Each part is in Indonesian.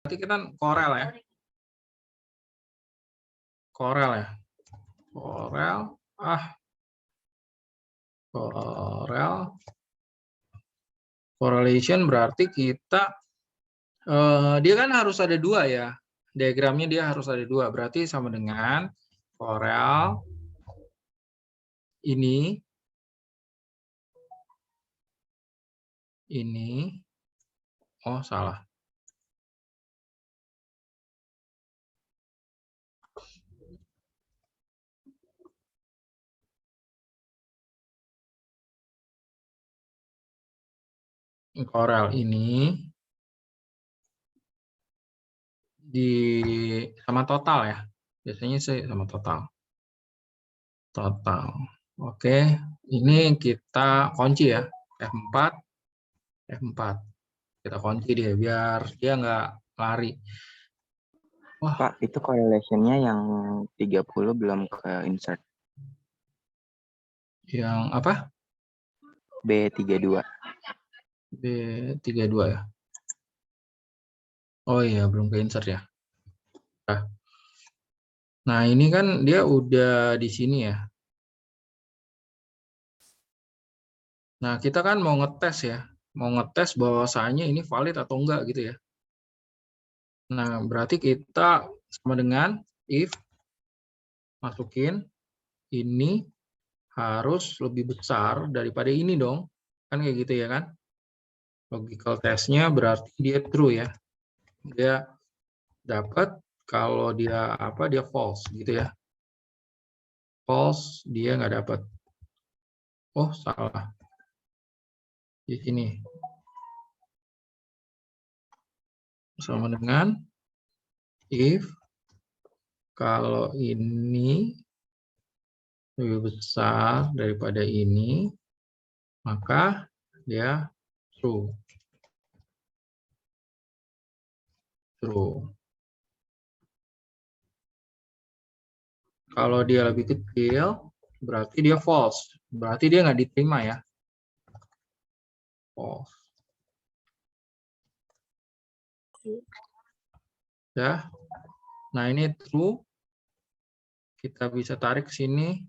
berarti kita Corel ya. Corel ya. Corel. Correlation berarti kita dia kan harus ada dua ya. Diagramnya dia harus ada dua. Berarti sama dengan Corel ini oh salah. Corel ini sama total ya. Biasanya sih sama total. Oke, ini kita kunci ya. F4. Kita kunci dia biar dia nggak lari. Wah. Pak, itu correlation-nya yang 30 belum ke insert. Yang apa? B32. B32 ya. Oh iya, belum ke insert ya. Nah, ini kan dia udah di sini ya. Nah, kita kan mau ngetes ya. Mau ngetes bahwasanya ini valid atau enggak gitu ya. Nah, berarti kita sama dengan if masukin ini harus lebih besar daripada ini dong. Kan kayak gitu ya kan. Logical test-nya berarti dia true ya. Dia dapat, kalau dia dia false gitu ya. False dia nggak dapat. Oh, salah. Di sini. Sama dengan if kalau ini lebih besar daripada ini, maka dia true. Kalau dia lebih kecil, berarti dia false. Berarti dia nggak diterima ya. False. Ya. Nah, ini true. Kita bisa tarik ke sini.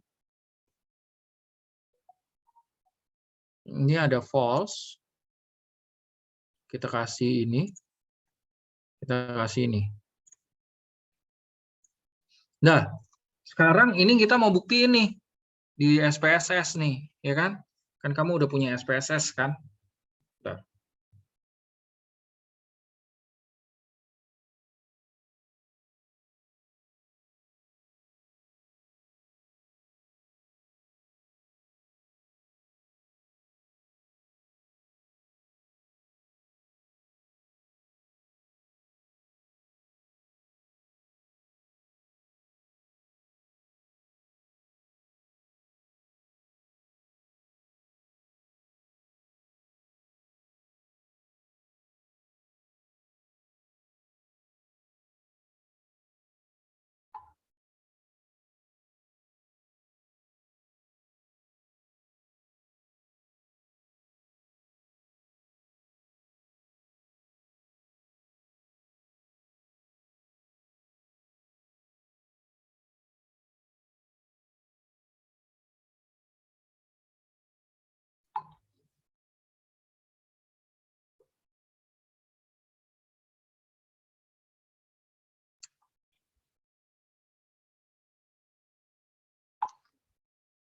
Ini ada false. Kita kasih ini. Kita kasih ini. Nah, sekarang ini kita mau buktiin nih di SPSS nih, ya kan? Kan kamu udah punya SPSS kan? Bentar.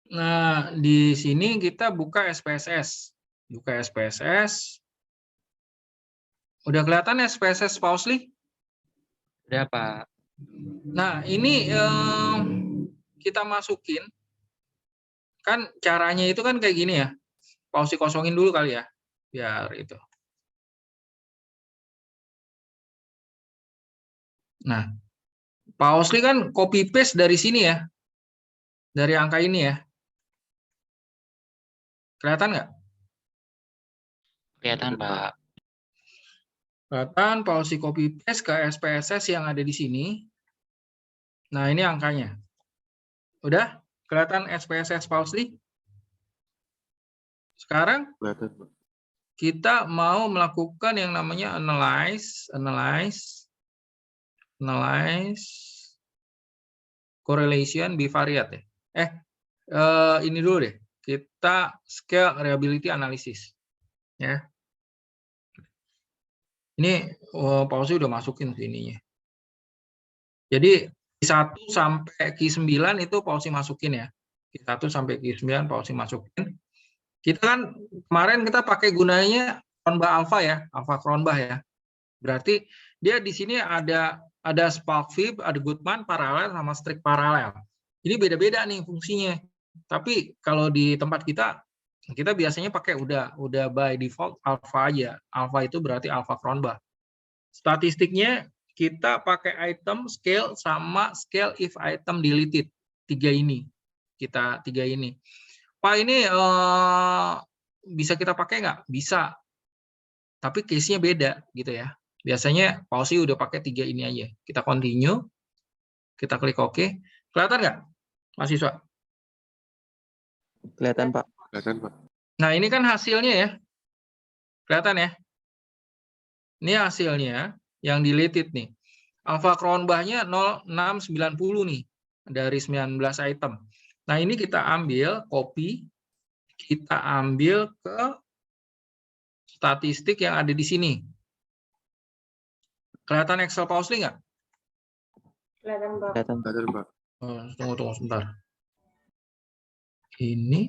Nah, di sini kita buka SPSS. Buka SPSS. Udah kelihatan SPSS Pausli? Udah, Pak. Nah, ini kita masukin. Kan caranya itu kan kayak gini ya. Pausli kosongin dulu kali ya. Biar itu. Nah, Pausli kan copy paste dari sini ya. Dari angka ini ya. Kelihatan nggak? Kelihatan, Pak. Kelihatan Pausli copy paste ke SPSS yang ada di sini. Nah, ini angkanya. Udah? Kelihatan SPSS Pausli? Sekarang kita mau melakukan yang namanya analyze analyze correlation bivariate ya. Ini dulu deh. Kita scale reliability analysis ya. Ini Pak Osi udah masukin sininya. Jadi Q1 sampai Q9 itu Pak Osi masukin ya. Q1 sampai Q9 Pak Osi masukin. Kita kan kemarin kita pakai gunanya Cronbach alpha ya, alpha Cronbach ya. Berarti dia di sini ada Spark Fib, ada Goodman paralel sama strict paralel. Ini beda-beda nih fungsinya. Tapi kalau di tempat kita biasanya pakai udah by default alpha aja. Alpha itu berarti alpha Cronbach. Statistiknya kita pakai item, scale, sama scale if item deleted. Tiga ini. Pak, ini bisa kita pakai nggak? Bisa. Tapi case-nya beda gitu ya. Biasanya Pak Osi udah pakai 3 ini aja. Kita continue. Kita klik OK. Kelihatan nggak, mahasiswa? Kelihatan, Pak. Kelihatan, Pak. Nah, ini kan hasilnya ya. Kelihatan ya? Ini hasilnya yang deleted nih. Alpha Cronbach-nya 0690 nih. Dari 19 item. Nah, ini kita ambil, copy. Kita ambil ke statistik yang ada di sini. Kelihatan Excel Pak Osli nggak? Kelihatan, Pak. Kelihatan, Pak. Tunggu sebentar. Ini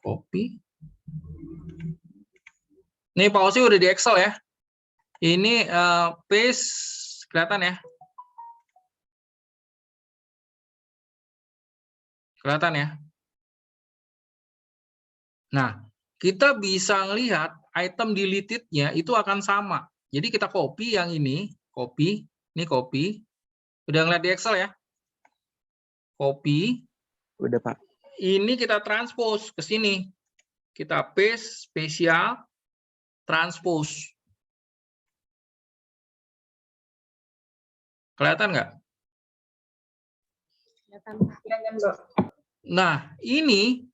copy. Nih Pak Osi udah di Excel ya. Ini paste, kelihatan ya? Kelihatan ya? Nah, kita bisa lihat item deleted-nya itu akan sama. Jadi kita copy yang ini copy. Udah ngeliat di Excel ya? Copy. Udah, Pak. Ini kita transpose ke sini. Kita paste, spesial, transpose. Kelihatan nggak? Kelihatan, Pak. Nah, ini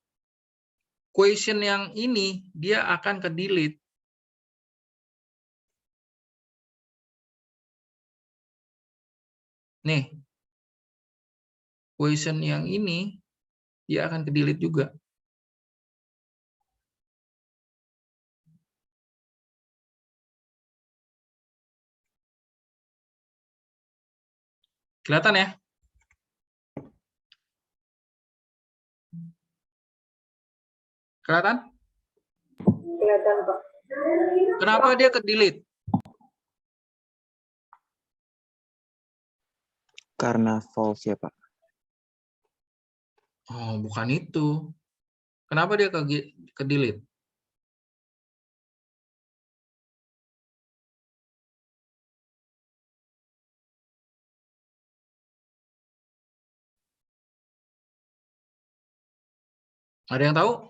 question yang ini dia akan ke delete. Nih, question yang ini dia akan ke delete juga. Kelihatan ya? Kelihatan? Kelihatan, Pak. Kenapa dia ke delete? Karena false ya, Pak. Oh, bukan itu. Kenapa dia ke delete? Ada yang tahu?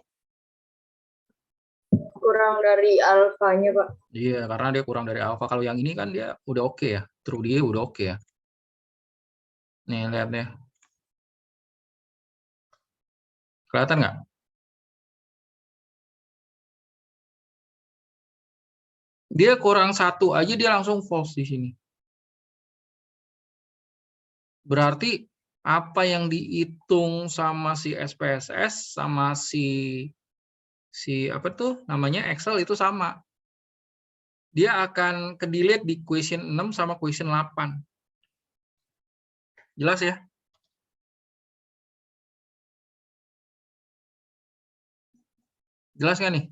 Kurang dari alfanya, Pak. Iya, karena dia kurang dari alpha. Kalau yang ini kan dia udah oke ya. True dia udah oke ya. Nih, lihat deh. Kelihatan nggak? Dia kurang satu aja dia langsung false di sini. Berarti apa yang dihitung sama si SPSS sama si apa tuh namanya Excel itu sama. Dia akan ke delete di question 6 sama question 8. Jelas ya? Jelas nggak nih?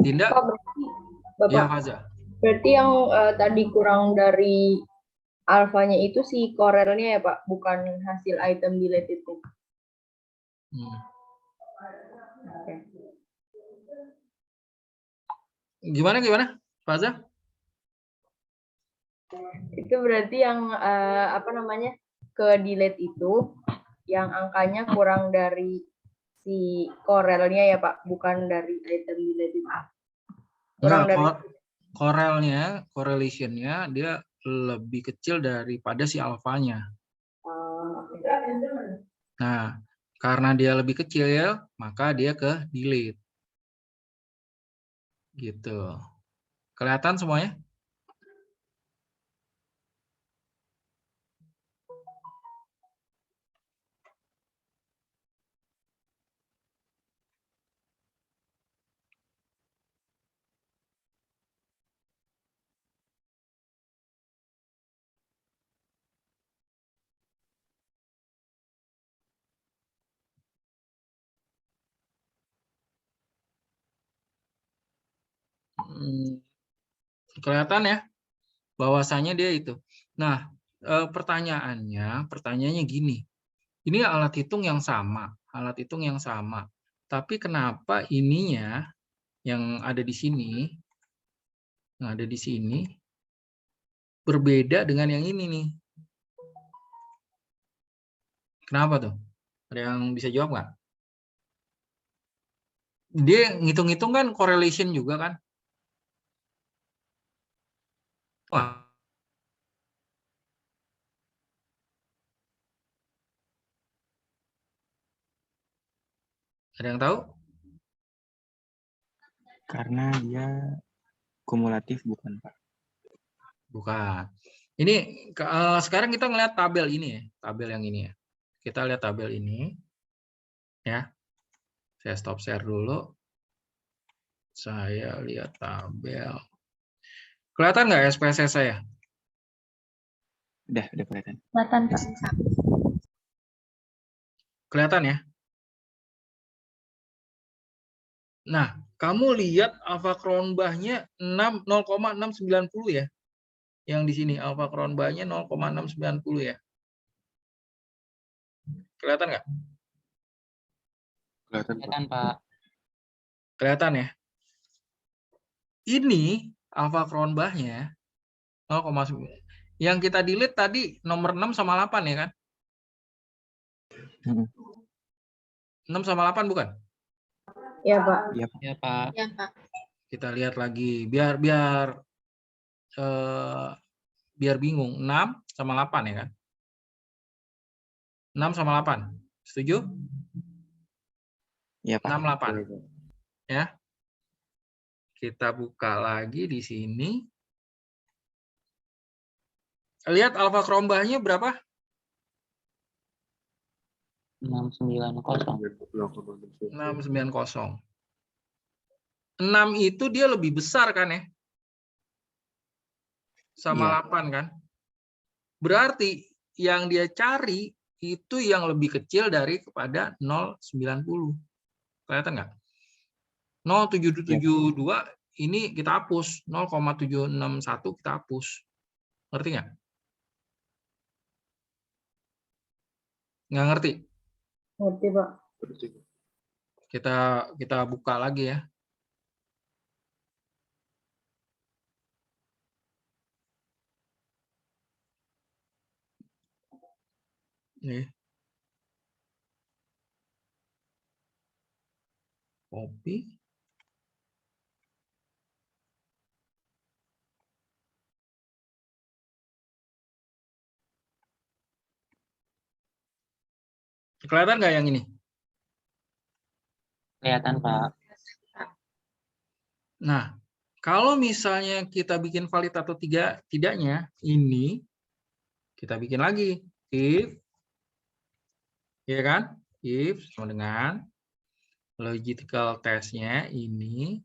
Tindak? Pak, berarti, Bapak, Ya, Faza. berarti yang tadi kurang dari alfanya itu si korelnya ya, Pak, bukan hasil item deleted itu. Oke. Gimana, Faza? Itu berarti yang apa namanya ke delete itu yang angkanya kurang dari si korelnya ya, Pak, bukan dari item deleted. Kurang dari Correlationnya dia lebih kecil daripada si alfanya. Nah, karena dia lebih kecil, maka dia ke delete. Gitu. Kelihatan semuanya? Kelihatan ya? Bahwasanya dia itu. Nah, pertanyaannya gini. Ini alat hitung yang sama, Tapi kenapa ininya yang ada di sini, berbeda dengan yang ini nih? Kenapa tuh? Ada yang bisa jawab nggak? Dia ngitung-ngitung kan correlation juga kan? Wah, ada yang tahu? Karena dia kumulatif bukan, Pak? Bukan. Ini sekarang kita ngeliat tabel ini ya, tabel yang ini ya. Kita lihat tabel ini ya. Saya stop share dulu. Saya lihat tabel. Kelihatan nggak SPSS saya? Udah kelihatan. Kelihatan, Pak. Kelihatan ya? Nah, kamu lihat alfa Kronbachnya 0,690 ya. Yang di sini alfa Kronbachnya 0,690 ya. Kelihatan nggak? Kelihatan, Pak. Kelihatan ya? Ini alfa Kronbachnya 0,9. Yang kita delete tadi nomor 6 sama 8 ya kan? 6 sama 8 bukan? Iya, Pak. Iya, Pak. Ya, Pak. Iya, Pak. Kita lihat lagi biar bingung. 6 sama 8 ya kan? 6 sama 8. Setuju? Iya, Pak. 68. Ya. Kita buka lagi di sini. Lihat alfa Kronbachnya berapa? 690. 690. 6 itu dia lebih besar kan ya? Sama Iya. 8 kan? Berarti yang dia cari itu yang lebih kecil dari kepada 0,90. Kelihatan nggak? 0,772 ini kita hapus. 0,761 kita hapus. Ngerti nggak? Nggak ngerti? Ngerti, Pak. Kita buka lagi ya. Nih. Copy. Kelihatan nggak yang ini? Kelihatan, Pak. Nah, kalau misalnya kita bikin valid atau tidaknya, ini kita bikin lagi. If, ya kan? If sama dengan logical test-nya ini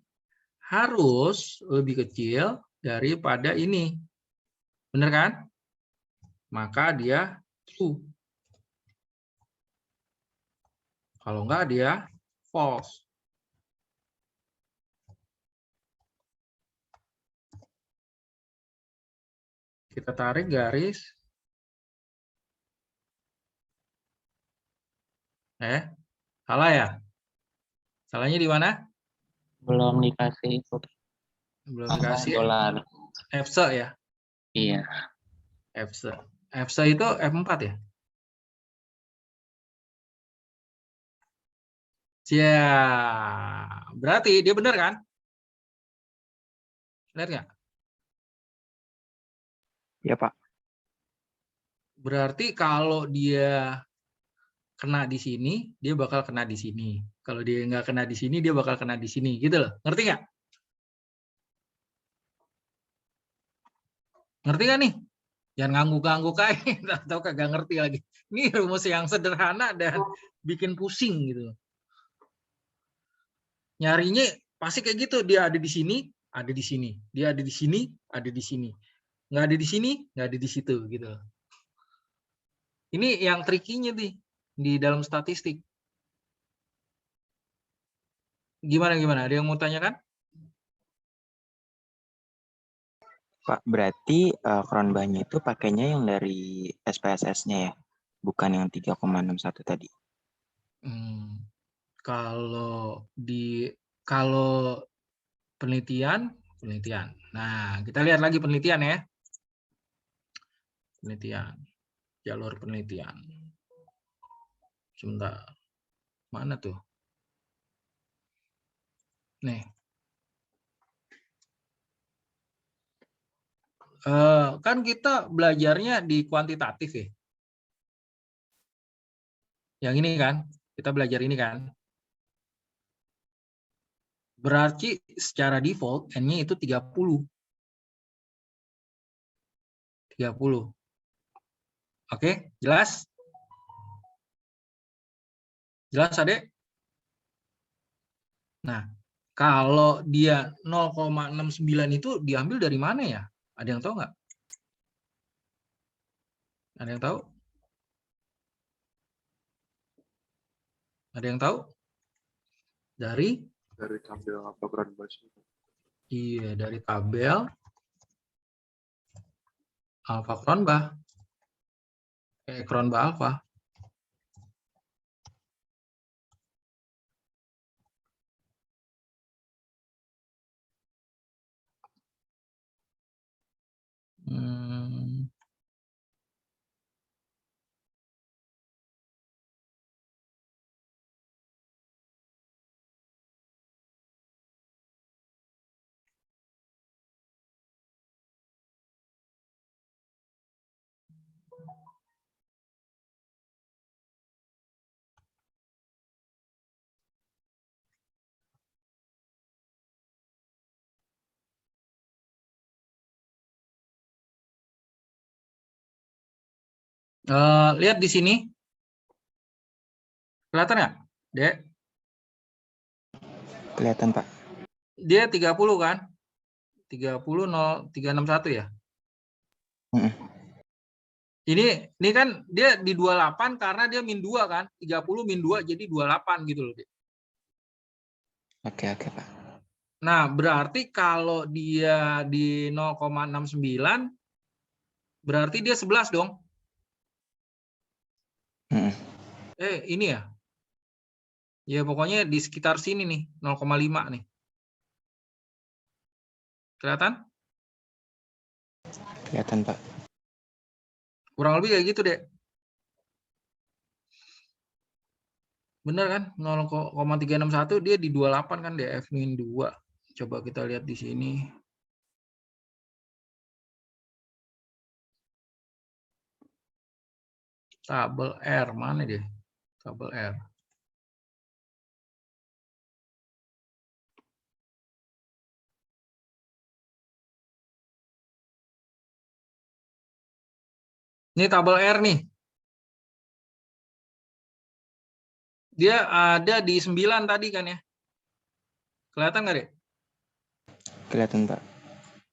harus lebih kecil daripada ini. Benar kan? Maka dia true. Kalau enggak dia false. Kita tarik garis. Salah ya? Salahnya di mana? Belum dikasih itu. Belum Apa, dikasih dolar. EFSA ya? Iya. EFSA. EFSA itu F4 ya? Ya, berarti dia benar kan? Benar nggak? Iya, Pak. Berarti kalau dia kena di sini, dia bakal kena di sini. Kalau dia nggak kena di sini, dia bakal kena di sini. Gitu loh. Ngerti nggak? Ngerti nggak nih? Jangan ngangguk-ngangguk aja, atau kagak ngerti lagi. Ini rumus yang sederhana dan bikin pusing gitu. Nyarinya pasti kayak gitu, dia ada di sini, ada di sini. Dia ada di sini, ada di sini. Nggak ada di sini, nggak ada di situ gitu. Ini yang trikinya nih di dalam statistik. Gimana? Ada yang mau tanyakan? Pak, berarti Cronbach-nya itu pakainya yang dari SPSS-nya ya, bukan yang 3,61 tadi. Kalau penelitian. Nah, kita lihat lagi penelitian ya. Penelitian, jalur penelitian. Sebentar, mana tuh? Nih. Kan kita belajarnya di kuantitatif ya. Yang ini kan, kita belajar ini kan. Berarti secara default N-nya itu 30. 30. Oke, jelas? Jelas, Adek? Nah, kalau dia 0,69 itu diambil dari mana ya? Ada yang tahu nggak? Ada yang tahu? Ada yang tahu? Dari tabel apa Cronbach? Iya, dari tabel alfa Cronbach. Cronbach alfa. Lihat di sini. Kelihatan nggak, Dek? Kelihatan, Pak. Dia 30 kan? 361 ya? Ini kan dia di 28 karena dia min 2 kan? 30 min 2 jadi 28 gitu loh, Dek. Oke, Pak. Nah, berarti kalau dia di 0,69 berarti dia 11 dong. Ini ya. Ya pokoknya di sekitar sini nih, 0,5 nih. Kelihatan? Kelihatan, Pak. Kurang lebih kayak gitu, Dek. Bener kan? 0,361 dia di 28 kan, DF min 2. Coba kita lihat di sini. Tabel R mana dia? Tabel R. Ini tabel R nih. Dia ada di 9 tadi kan ya? Kelihatan nggak, Dek? Kelihatan, Pak.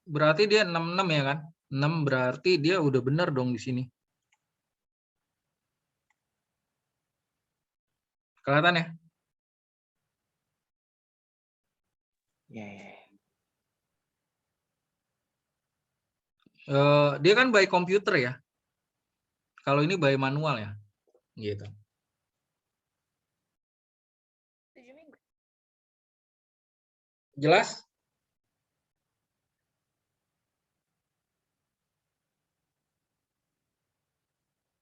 Berarti dia 66 ya kan? 6 berarti dia udah bener dong di sini. Kelihatan ya? Ya. Dia kan by komputer ya. Kalau ini by manual ya. Gitu. Jelas?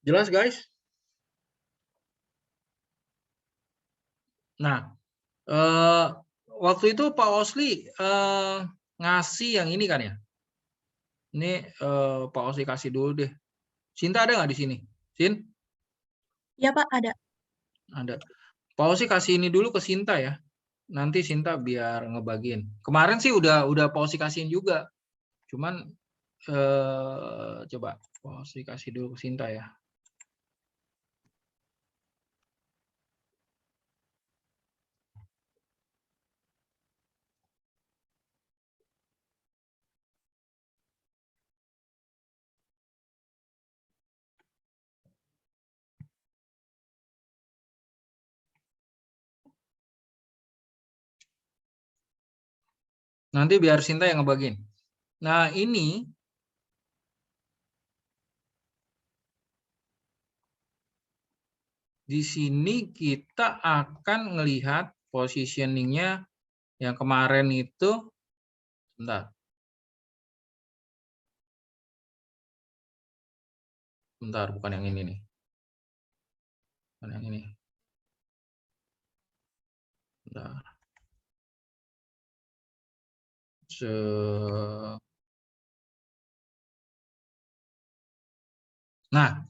Jelas, guys? Nah, waktu itu Pak Osli ngasih yang ini kan ya? Ini Pak Osli kasih dulu deh. Sinta ada nggak di sini? Sin? Ya Pak, ada. Ada. Pak Osli kasih ini dulu ke Sinta ya. Nanti Sinta biar ngebagiin. Kemarin sih udah Pak Osli kasihin juga. Cuman coba kasih dulu ke Sinta ya. Nanti biar Sinta yang ngebagiin. Nah, ini di sini kita akan melihat positioning-nya yang kemarin itu, bentar. Bentar, bukan yang ini nih. Bukan yang ini. Bentar. Nah,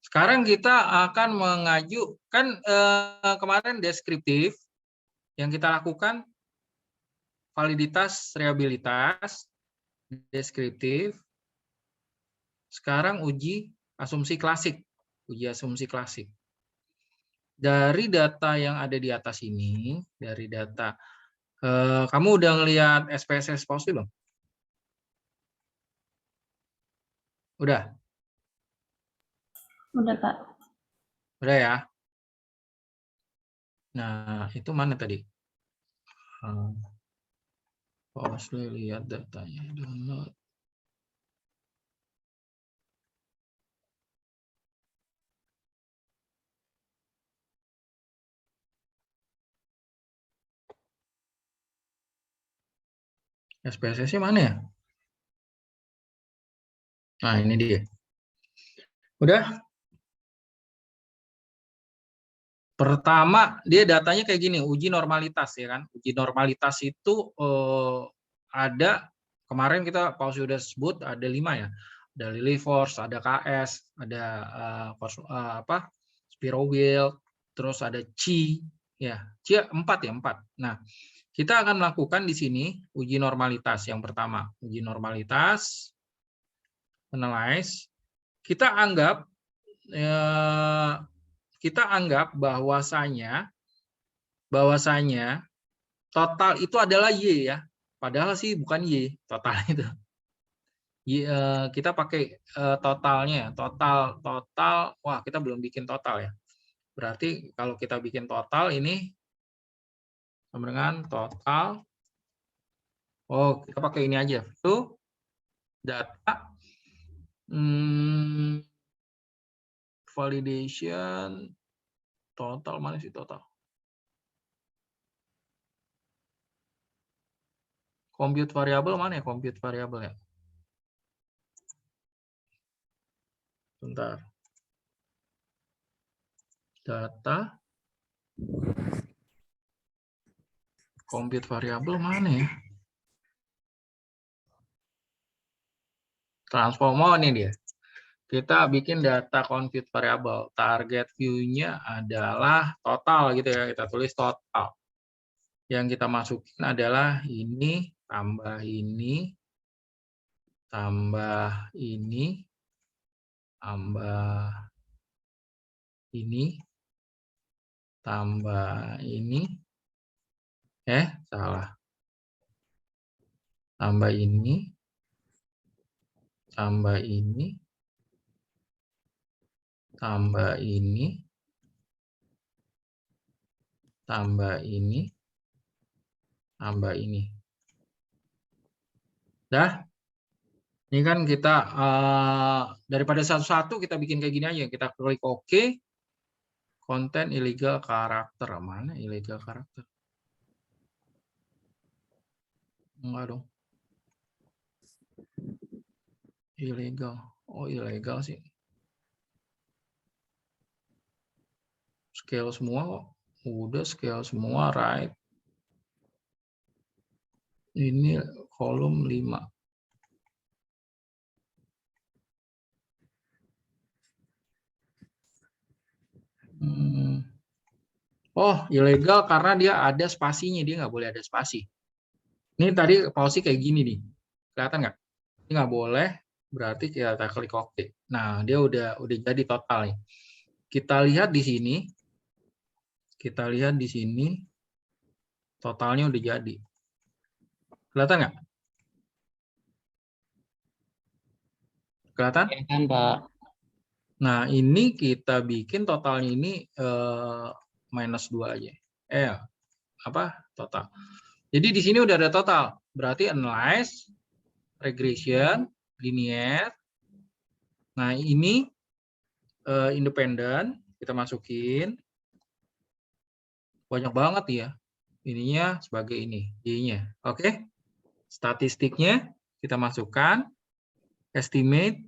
sekarang kita akan mengajukan kemarin deskriptif yang kita lakukan validitas, reliabilitas, deskriptif. Sekarang uji asumsi klasik. Uji asumsi klasik. Dari data yang ada di atas ini, dari data, kamu udah ngelihat SPSS Pausi belum? Udah? Udah, Pak. Udah ya? Nah, itu mana tadi? Pausi lihat datanya. Download. SPSS-nya mana ya? Nah, ini dia. Udah? Pertama, dia datanya kayak gini, uji normalitas ya kan. Uji normalitas itu ada, kemarin kita Pausi udah sebut ada 5 ya. Ada Lily Force, ada KS, ada Spirowheel, terus ada Qi, ya. Qi 4 ya, 4. Nah, kita akan melakukan di sini uji normalitas yang pertama. Uji normalitas, analyze. Kita anggap bahwasanya total itu adalah Y ya. Padahal sih bukan Y total itu. Kita pakai totalnya, total. Wah, kita belum bikin total ya. Berarti kalau kita bikin total ini sama dengan total. Oh, kita pakai ini aja. Itu data validation total, mana sih total? Compute variable mana ya? Compute variable ya. Bentar. Data. Compute variable mana ya? Transform, ini dia. Kita bikin data compute variable. Target view-nya adalah total gitu ya. Kita tulis total. Yang kita masukin adalah ini, tambah ini, tambah ini, tambah ini, tambah ini. Salah. Tambah ini, tambah ini, tambah ini, tambah ini, tambah ini. Dah? Ini kan kita daripada satu-satu kita bikin kayak gini aja. Kita klik OK. Konten illegal karakter. Mana illegal karakter? Enggak dong. Ilegal. Oh, ilegal sih. Scale semua kok. Udah scale semua, right. Ini kolom 5. Oh, ilegal karena dia ada spasinya. Dia nggak boleh ada spasi. Ini tadi Pausi kayak gini nih. Kelihatan nggak? Ini nggak boleh berarti kita klik oke. Nah, dia udah jadi total nih. Kita lihat di sini. Kita lihat di sini totalnya udah jadi. Kelihatan nggak? Kelihatan? Ya kan, Pak? Nah, ini kita bikin totalnya ini minus 2 aja. Total. Jadi di sini udah ada total. Berarti analyze, regression, linear. Nah, ini independen, kita masukin. Banyak banget ya. Ininya sebagai ini, Y-nya. Oke. Statistiknya kita masukkan. Estimate.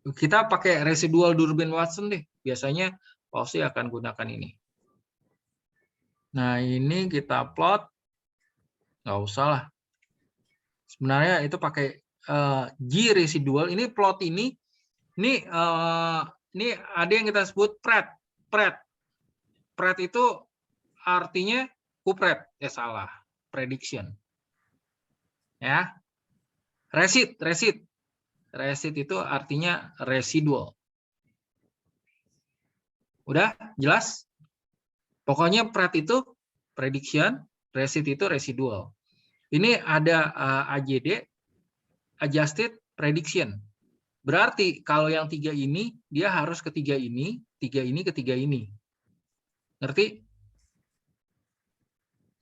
Kita pakai residual Durbin-Watson deh. Biasanya pasti akan gunakan ini. Nah, ini kita plot. Nggak usah lah. Sebenarnya itu pakai G residual. Ini plot ini ada yang kita sebut pred. Pred itu artinya kupret. Salah. Prediction. Ya. Resid. Resid itu artinya residual. Udah jelas? Pokoknya pred itu prediction, resid itu residual. Ini ada AJD, adjusted prediction. Berarti kalau yang 3 ini, dia harus ke 3 ini, 3 ini ke 3 ini. Ngerti?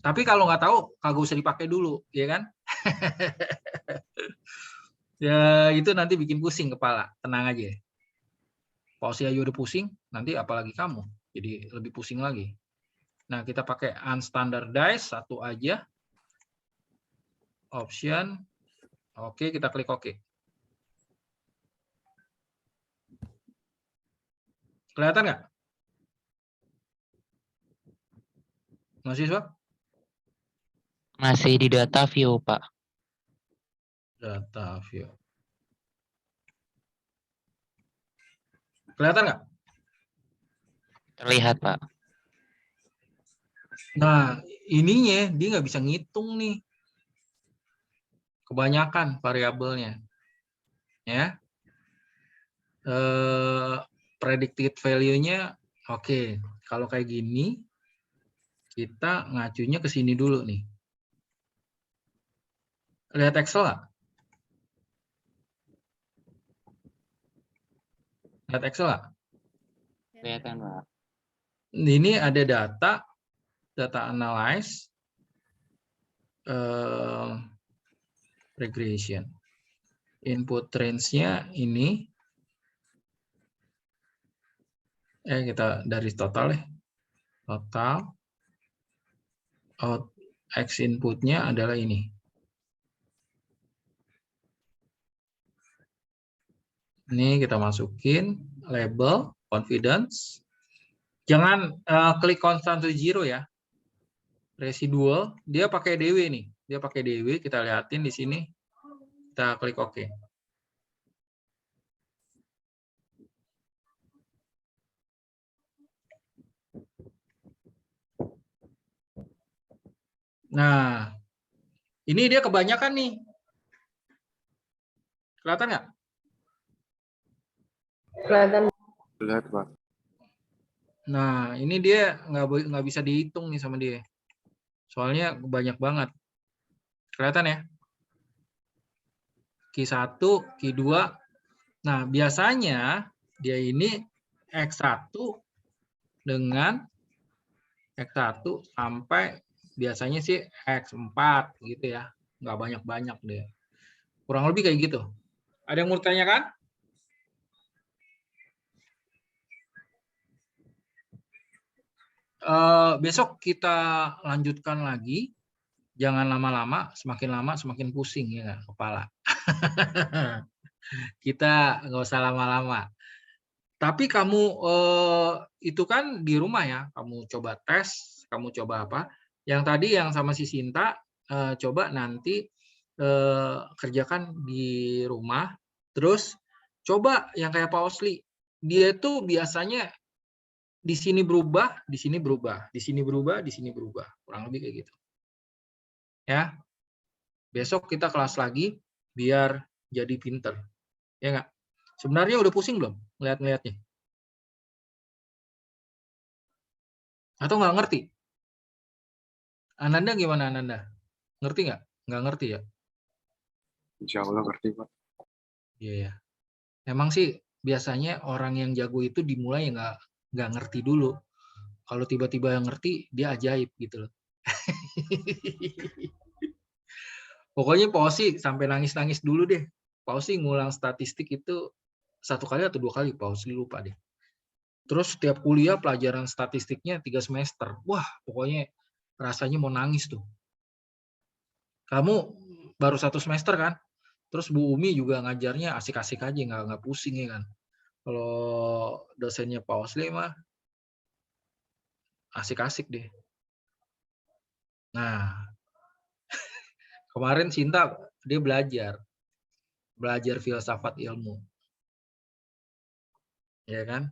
Tapi kalau nggak tahu, kagak usah dipakai dulu, ya kan? Ya, itu nanti bikin pusing kepala. Tenang aja. Kalau si Ayu udah pusing, nanti apalagi kamu. Jadi lebih pusing lagi. Nah, kita pakai unstandardized, satu aja. Option. Oke, kita klik oke. Kelihatan nggak? Mahasiswa? Masih di data view, Pak. Data view. Kelihatan nggak? Terlihat, Pak. Nah, ininya dia nggak bisa ngitung nih. Kebanyakan variabelnya. Ya. Predicted value-nya oke. Kalau kayak gini, kita ngacunya ke sini dulu nih. Lihat Excel nggak? Lihat Excel nggak? Kelihatan, Pak. Ini ada data analyze, regression. Input range-nya ini. Kita dari total ya. Total. X input-nya adalah ini. Ini kita masukin label confidence. Jangan klik constant to zero ya. Residual, dia pakai DW nih. Dia pakai DW, kita lihatin di sini. Kita klik OK. Nah, ini dia kebanyakan nih. Kelihatan nggak? Kelihatan. Lihat, Pak. Nah, ini dia nggak bisa dihitung nih sama dia. Soalnya banyak banget. Kelihatan ya? Q1, Q2. Nah, biasanya dia ini X1 dengan X1 sampai biasanya sih X4 gitu ya. Nggak banyak-banyak deh. Kurang lebih kayak gitu. Ada yang mau ditanyakan? Besok kita lanjutkan lagi. Jangan lama-lama, semakin lama semakin pusing ya kepala. Kita nggak usah lama-lama. Tapi kamu itu kan di rumah ya, kamu coba tes, kamu coba apa? Yang tadi yang sama si Sinta, coba nanti kerjakan di rumah. Terus coba yang kayak Pak Osli, dia tuh biasanya di sini berubah, di sini berubah, di sini berubah, di sini berubah, kurang lebih kayak gitu. Ya, Besok kita kelas lagi biar jadi pinter. Ya nggak? Sebenarnya udah pusing belum ngeliat-ngeliatnya? Atau nggak ngerti? Ananda gimana Ananda? Ngerti nggak? Nggak ngerti ya? Insya Allah ngerti, Pak. Iya ya. Emang sih biasanya orang yang jago itu dimulai nggak ngerti dulu. Kalau tiba-tiba yang ngerti, dia ajaib gitu loh. Pokoknya Pak Osi sampai nangis-nangis dulu deh. Pak Osi ngulang statistik itu 1 kali atau 2 kali, Pak Osi lupa deh. Terus setiap kuliah pelajaran statistiknya 3 semester. Wah, pokoknya rasanya mau nangis tuh. Kamu baru 1 semester kan? Terus Bu Umi juga ngajarnya asik-asik aja, nggak pusing ya kan. Kalau dosennya Pak Osli mah asik-asik deh. Nah, kemarin Cinta dia belajar filsafat ilmu. Ya kan?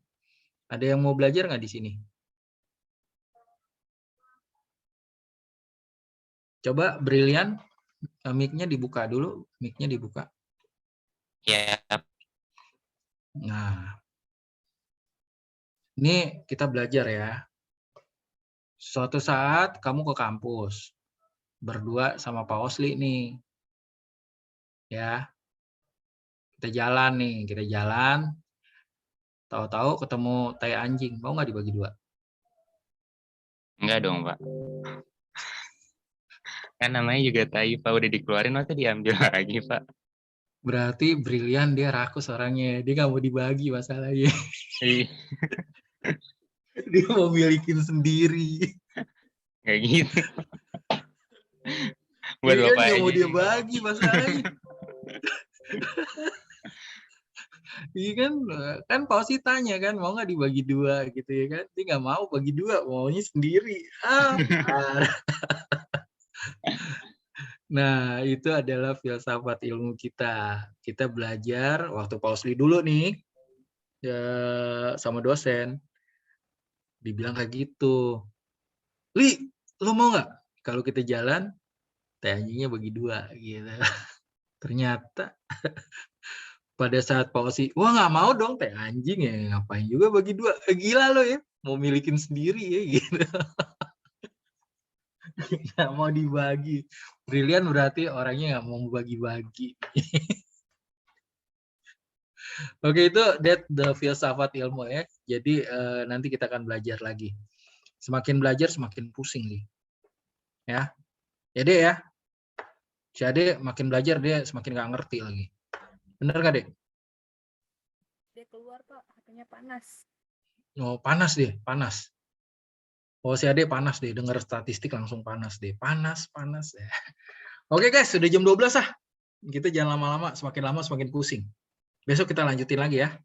Ada yang mau belajar nggak di sini? Coba Brilian, mic-nya dibuka dulu, mic-nya dibuka. Ya, Nah, ini kita belajar ya. Suatu saat kamu ke kampus, berdua sama Pak Osli nih. Ya, kita jalan. Tahu-tahu ketemu tai anjing, mau nggak dibagi 2? enggak dong, Pak. Kan namanya juga tai, Pak. Udah dikeluarin, masa diambil lagi, Pak? Berarti Brilian dia rakus orangnya, dia nggak mau dibagi masalahnya. Ih, Dia mau milikin sendiri. kayak gitu. Dia Buat kan Bapak nggak aja. mau dia nih. bagi masalahnya. Iya kan Pausi tanya kan mau nggak dibagi 2 gitu ya kan? Dia nggak mau bagi 2, maunya sendiri. Nah, itu adalah filsafat ilmu kita. Kita belajar waktu Pausli dulu nih ya, sama dosen. Dibilang kayak gitu. Li, lo mau nggak kalau kita jalan teh anjingnya bagi 2 gitu. Ternyata pada saat Pausi, wah nggak mau dong teh anjing ya, ngapain juga bagi 2. Gila lo ya, mau milikin sendiri ya gitu. Nggak mau dibagi. Brilian berarti orangnya nggak mau bagi-bagi. Oke, itu the filsafat ilmu ya. Jadi nanti kita akan belajar lagi. Semakin belajar semakin pusing nih. Ya. Jadi ya. Si Ade makin belajar dia semakin nggak ngerti lagi. Bener nggak, Dek? Dia keluar, Pak. HP-nya panas. Oh, panas deh, panas. Oh, si Ade panas deh, dengar statistik langsung panas deh. Panas ya. Oke guys, sudah jam 12 ah. Kita jangan lama-lama, semakin lama semakin pusing. Besok kita lanjutin lagi ya.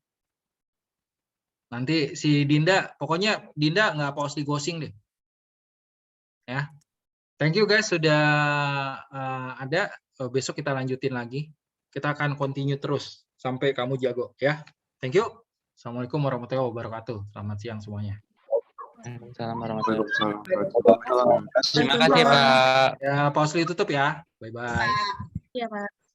Nanti si Dinda, pokoknya Dinda nggak pause di ghosting deh. Ya. Thank you guys sudah ada. Besok kita lanjutin lagi. Kita akan continue terus sampai kamu jago ya. Thank you. Assalamualaikum warahmatullahi wabarakatuh. Selamat siang semuanya. Assalamualaikum warahmatullahi Waalaikumsalam. wabarakatuh. Terima kasih, Pak. Ya, pause tutup ya. Bye bye. Iya, Pak.